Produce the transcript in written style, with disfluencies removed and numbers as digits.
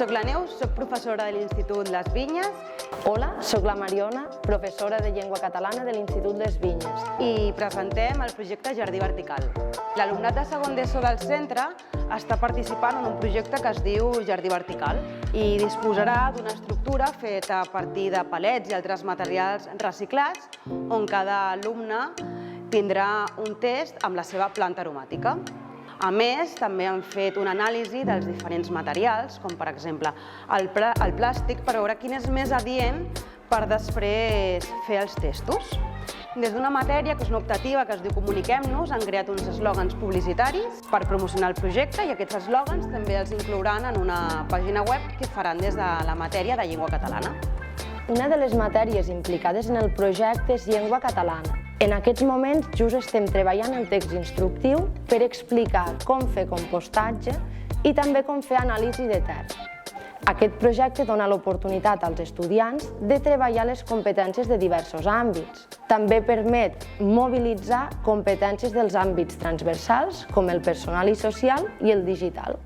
Soc la Neus, soc professora de l'Institut Les Vinyes. Hola, soc la Mariona, professora de llengua catalana de l'Institut Les Vinyes. I presentem el projecte Jardí Vertical. L'alumnat de segon d'ESO del centre està participant en un projecte que es diu Jardí Vertical i disposarà d'una estructura feta a partir de palets i altres materials reciclats on cada alumne tindrà un test amb la seva planta aromàtica. A més, també han fet una anàlisi dels diferents materials, com per exemple el plàstic, per veure quin és més adient per després fer els testos. Des d'una matèria que és una optativa que es diu Comuniquem-nos, han creat uns eslògans publicitaris per promocionar el projecte i aquests eslògans també els inclouran en una pàgina web que faran des de la matèria de llengua catalana. Una de les matèries implicades en el projecte és llengua catalana. En aquests moments just estem treballant el text instructiu per explicar com fer compostatge i també com fer anàlisi de terra. Aquest projecte dona l'oportunitat als estudiants de treballar les competències de diversos àmbits. També permet mobilitzar competències dels àmbits transversals, com el personal i social i el digital.